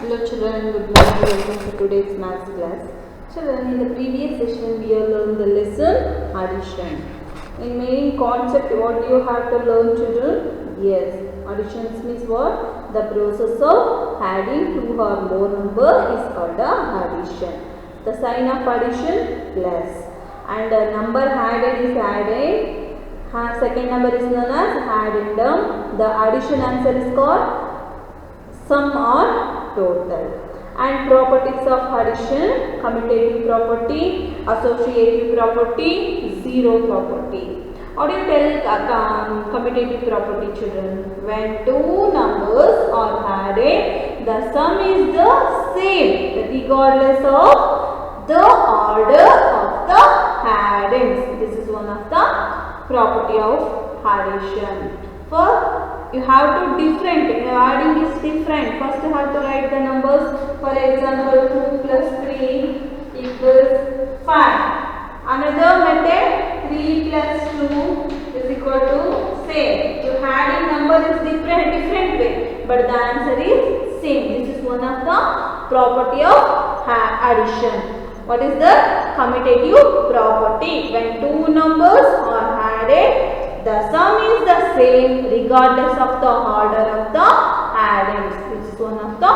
Hello children, good morning, welcome to today's maths class. Children, in the previous session we have learned the lesson addition. In main concept, what do you have to learn children? Yes, addition means what? The process of adding two or more number is called addition. The sign of addition plus, and the number added is added. Second number is known as addendum. The addition answer is called sum or total. And properties of addition: commutative property, associative property, zero property. How do you tell commutative property children? When two numbers are added, the sum is the same regardless of the order of the addends. This is one of the property of addition. First, you have to different. Adding is different. First, you have to write the numbers. For example, 2 plus 3 equals 5. Another method, 3 plus 2 is equal to same. So, adding number is different way, but the answer is same. This is one of the property of addition. What is the commutative property? When two numbers are added, the sum is the same regardless of the order of the addends. This is one of the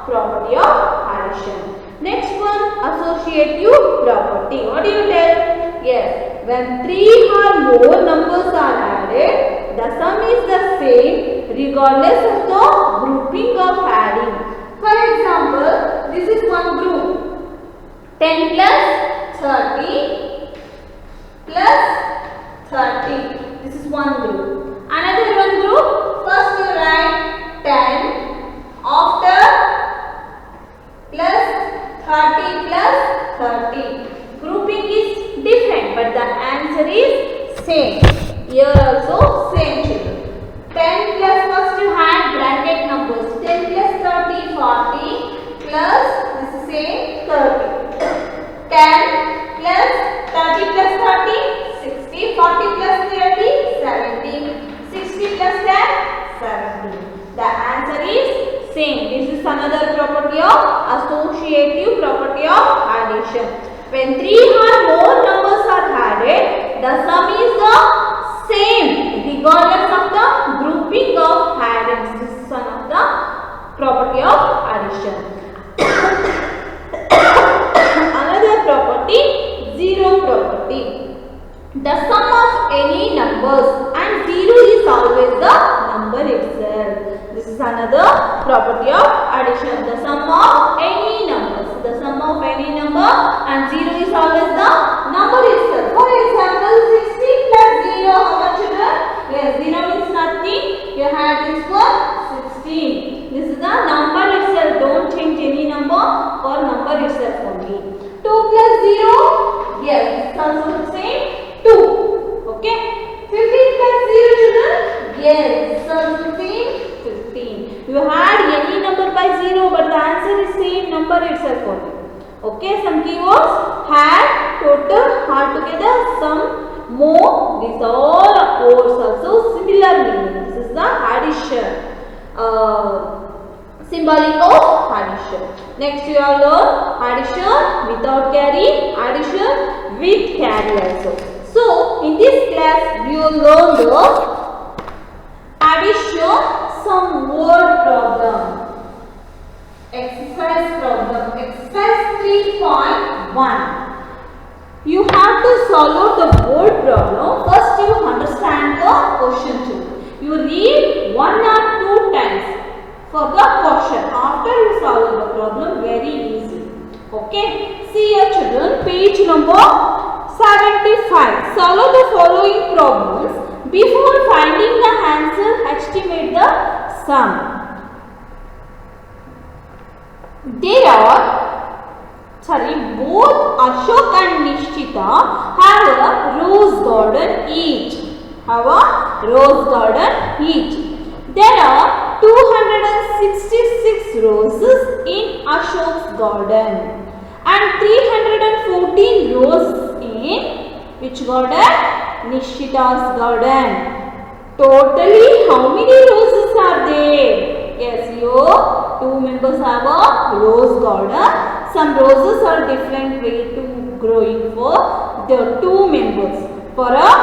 property of addition. Next one, associative property. What do you tell? Yes, when three or more numbers are added, the sum is the same regardless of the grouping of adding. For example, this is one group. 10 plus 30 plus 30. This is one group. Another one group. First you write 10 after plus 30 plus 30. Grouping is different, but the answer is same. Here also same children. 10 plus first you had bracket numbers. 10 plus 30 40 plus this is same 30. 10 plus 30 plus 30 60. 40 plus 30 70. 60 plus 10 70. The answer is same. This is another property of associative property of addition. When three or more numbers are added, the sum is the same regardless of the grouping of addends. This is one of the property of addition. Another property, zero property. The sum of any numbers and zero is always the number itself. This is another property of addition. The sum of any numbers. The sum of any number and zero is always the number itself. For example, 16 plus 0, how much children? Yes, 0 means nothing. You have this one, 16. This is the number itself. Don't change any number for number itself only. 2 plus 0, yes, it's also the same. 2. Okay. 15 plus 0 children? Yes, it's also the same. 15. You had any number by 0, but the answer is same number itself only. Okay, some keywords: had, total, altogether, sum, more. These all words also similar meaning. This is the addition. Symbolic of addition. Next you have learned addition without carry, addition with carry also. So in this class we will learn the addition, some word problem. Exercise problem. Exercise 3.1. You have to solve the word problem. First you understand the question. You read 1 or 2 times for the question. After you solve the problem, very easy. Okay. See here children, page number 75. Solve the following problems. Before finding the answer, estimate the sum. Both Ashok and Nishchita have a rose garden each. There are 266 roses in Ashok's garden and 314 roses in which garden? Nishchita's garden. Totally how many roses are there? Yes, you Two members have a rose garden. Some roses are different way to growing for the two members. For a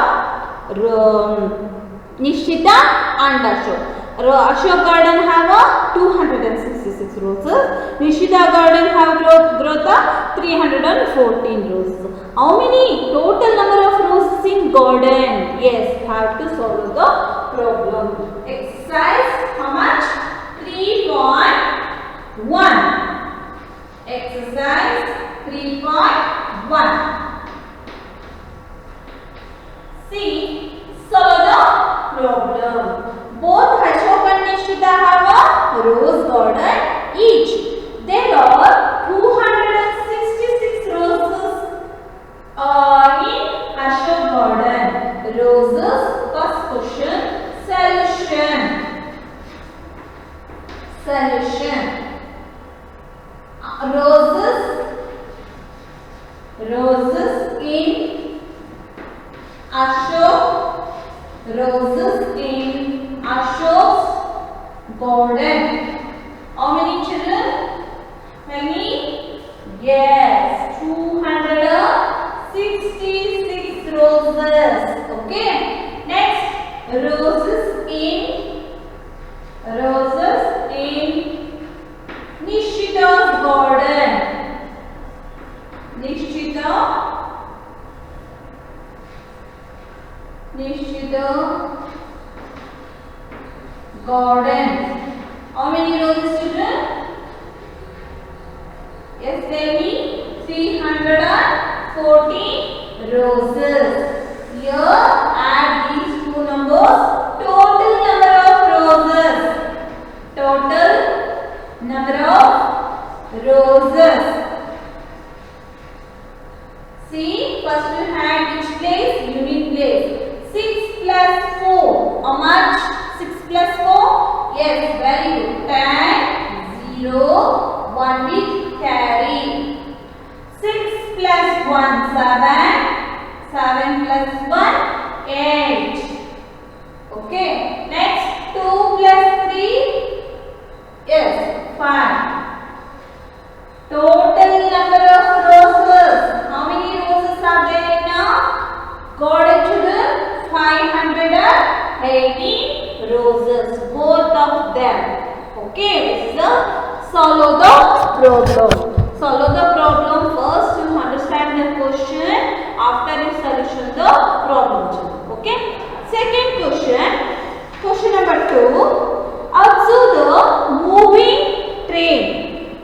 Nishita and Ashok. Ashok garden have a 266 roses. Nishita garden have growth of 314 roses. How many total number of roses in garden? Yes, have to solve the problem. Exercise how much? 3.1. Exercise 3.1. See, solve the problem. Both Ashok and Nishita have a rose garden each. There are 266 roses in Ashok garden. Roses, first question, solution. Solution. Roses in Ashok. Roses in Ashok's garden. How many children? Many? Yes, 266 roses. Okay. Next, roses in Nishita's garden. Nishita garden. How many roses, children? Yes, tell me. 340 roses. Here, add these two numbers. Total number of roses. Total number of roses. See, first we had which place? Unit place. 6 plus 4. How much? 6 plus 4? Yes, very good. 10, 0, 1 with carry. 6 plus 1, 7. 7 plus 1, 8. Okay. Next, 2 plus 3. Yes, 5. Total number of roses. How many roses are there now? Garden, children? 580 roses, both of them. Okay, this is the solve the problem. Solve the problem first. You understand the question. After you solution the problem. Okay. Second question. Question number 2. Observe the moving train.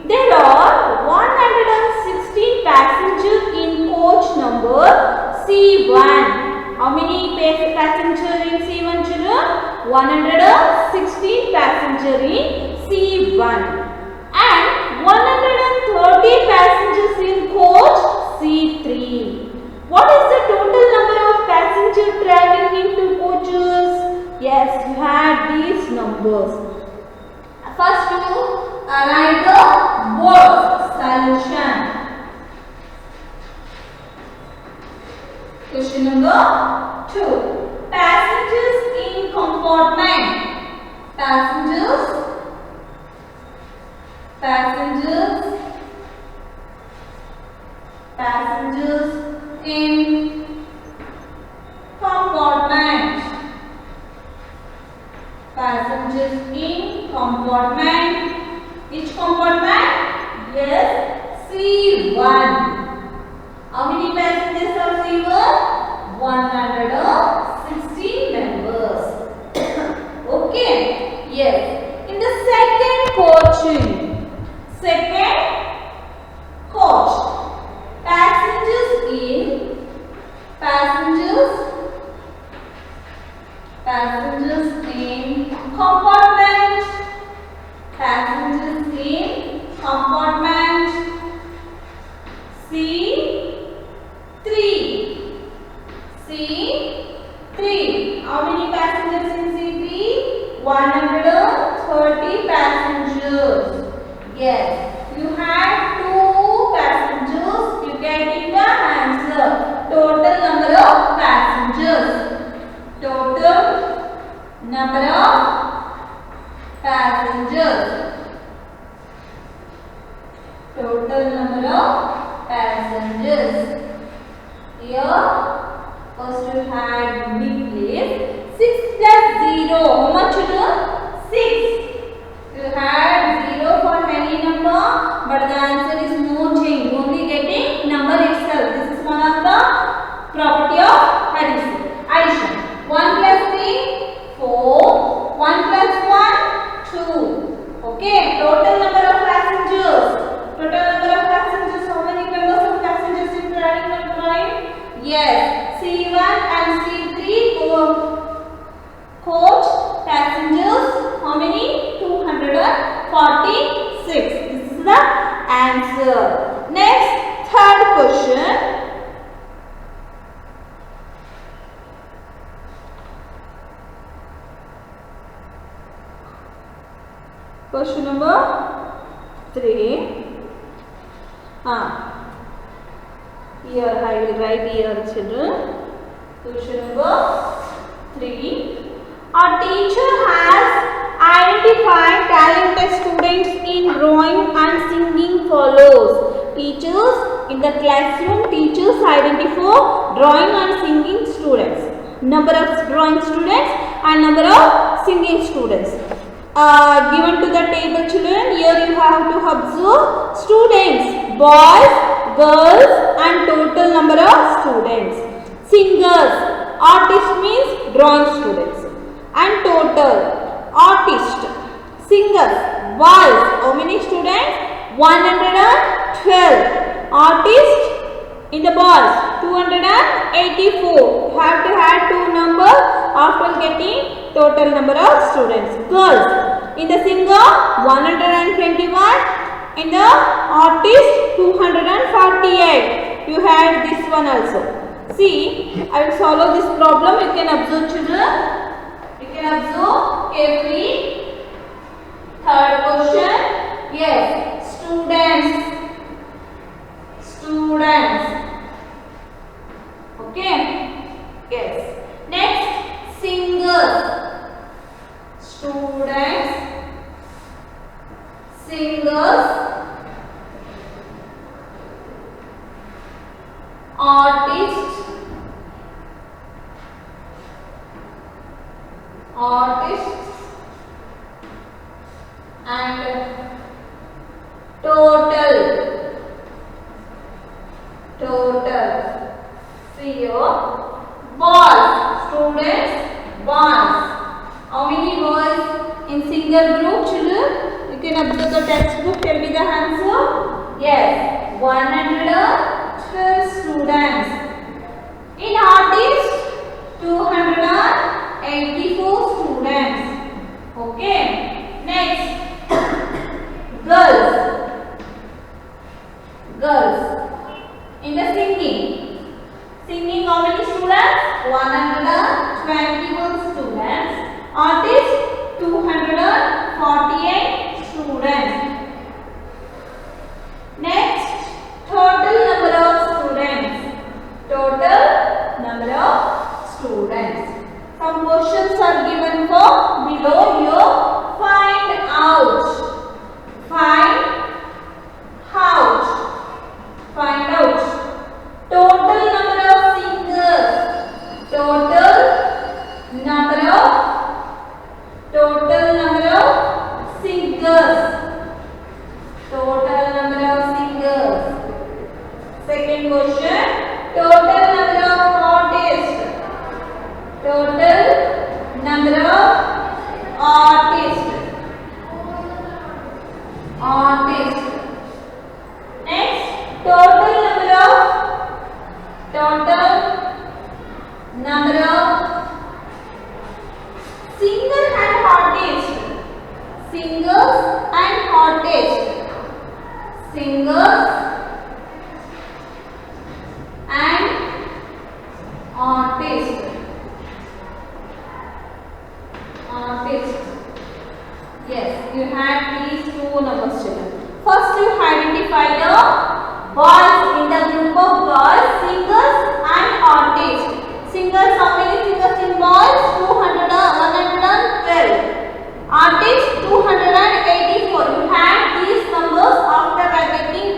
There are 116 passengers in coach number C1. How many passengers in C1, children? 116 passengers in C1 and 130 passengers in coach C3. What is the total number of passengers traveling into coaches? Yes, you have these numbers. First, you write the word solution. Question number 2. Passengers in compartment. Passengers in compartment. Passengers in compartment. Which compartment? Yes, C1. How many passengers are C1? 116 members. Okay. Yes. In the second coach, passengers in compartment. Passengers in compartment C3. How many passengers in C3? 130 passengers. Yes, you had 2 passengers. You get the answer. Total number of passengers. Total number of passengers. Total number of passengers. Here, first you had big place. 6 plus 0. How much you do? 6. You had 0 for any number, but the answer is no change. Only getting number itself. This is one of the property of addition. 1 plus 3, 4. 1 plus 1, 2. Okay. Total number of passengers. Total number of passengers. How many members of passengers in train? Yes. C1 and C3 coach passengers. How many? 246. This is the answer. Next, third question. Question number 3. Here I will write here, children. Question number 3. A teacher has identified talented students in drawing and singing follows. Teachers in the classroom, teachers identify drawing and singing students. Number of drawing students and number of singing students. Given to the table, children, here you have to observe students, boys, girls and total number of students. Singers, artist means drawing students. And total, artist, singers, boys, how many students? 112. Artist in the boys, 284. You have to add 2 numbers after getting total number of students. Girls, in the singer, 121. In the artist, 248. You had this one also. See, I will solve this problem. You can observe, children. You can observe carefully. Third question. Yes, students. Okay. Yes. Next, singers. Students. Artists. And total. See here, boys, students, boys. How many boys in single group, children? You can observe the textbook. Tell me the answer. Yes, 112 students. In artist, 284 students. Okay. Next, girls. In the singing, how many students? 121 students. Artist, 248 students. Next, total number of students. Some questions are given for below here. Find out. Total number of singers. Total number of singers. Second question. Total number of artists. Next, total number of singers and artists. Yes, you have these two numbers, children. First, you identify the boys in the group of girls, singers and artists. Singers, how many singers in boys? 112. Artists, 284. You have these numbers after getting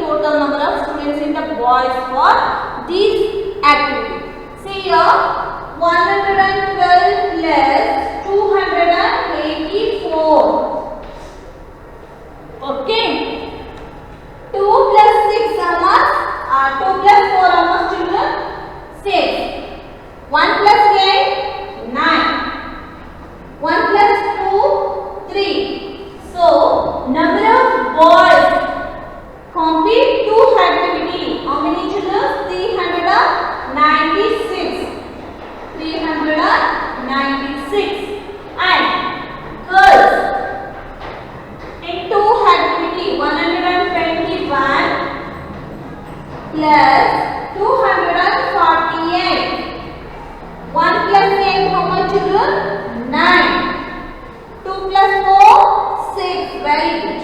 plus 248. 1 plus 8 how much children? 9. 2 plus 4 6. Very good.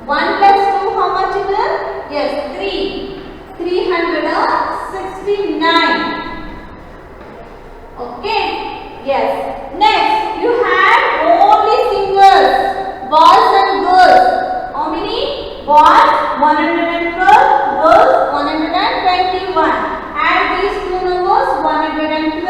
1 plus 2 how much children? Yes, 3. 369. Okay. Yes. Next you have only singles, boys and girls. How many? Boys 112, girls 121. Add these two numbers 112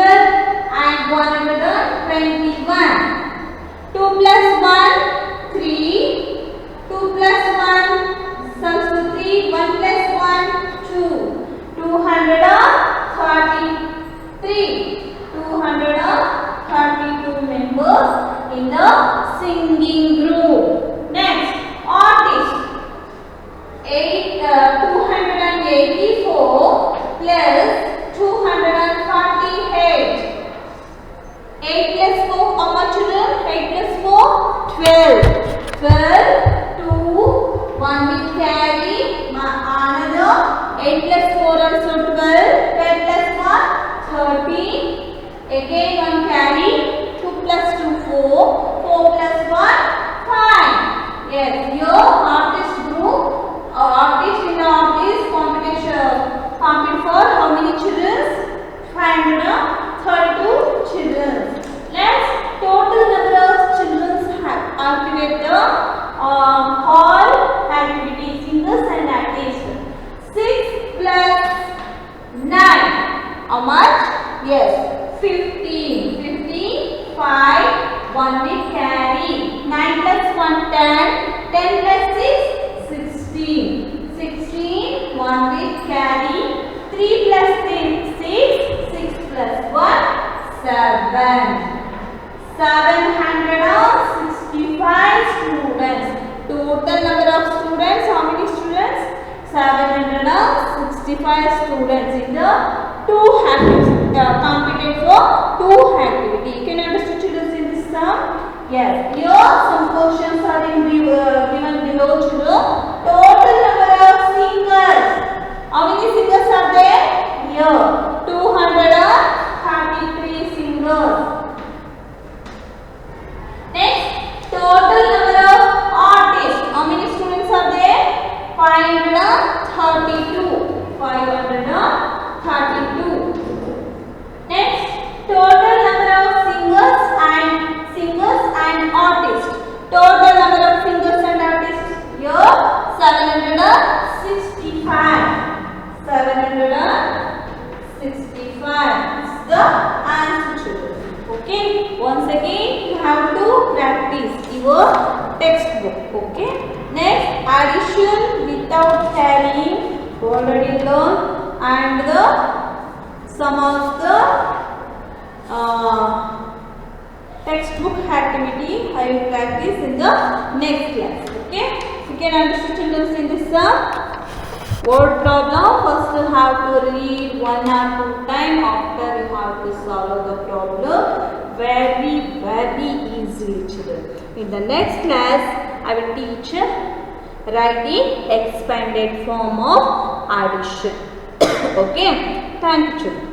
and 121. 2 plus 1 3. 2 plus 1 sums to 3. 1 plus 1 2. 233. 232 members in the singing group. Next, artist. 284 plus 248. 8 plus 4 how much children? 8 plus 4 12. 12 2 1 will carry another 8 plus 4 also 12. 12 plus 1 13. Again 1 carry 2 plus 2 4. 4 plus 1 5. Yes, your artist group or artist in the artist competition compete for how many children? 532 children. Let's total number of children have activate the all activities, singers and artists. 6 plus 9. How much? Yes, 15. 15, 5, 1 will carry. 9 plus 1, 10. 10 plus 6, 16. 16, 1 will carry. 3 plus 3, 6. 6 plus 1, 7. 765 students. Total number of students, how many students? 765 students in the two activities. Competed for two activity. Can you understand children in this sum? Yes. Here some questions are given below children. Total number of singers. How many singers are there? Here 233 singers. Next, total number of artists. How many students are there? 532. 532. Next, total number of singers and artists. Total number of singers and artists here 765. 765 is the answer children. Okay. Once again you have to practice your textbook. Okay. Next, addition without carrying already learned, and the some of the textbook activity I will practice in the next class. Okay, you can understand children in this word problem. First you have to read 1 or 2 times. After you have to solve the problem very easily children. In the next class I will teach writing expanded form of addition. Okay, thank you children.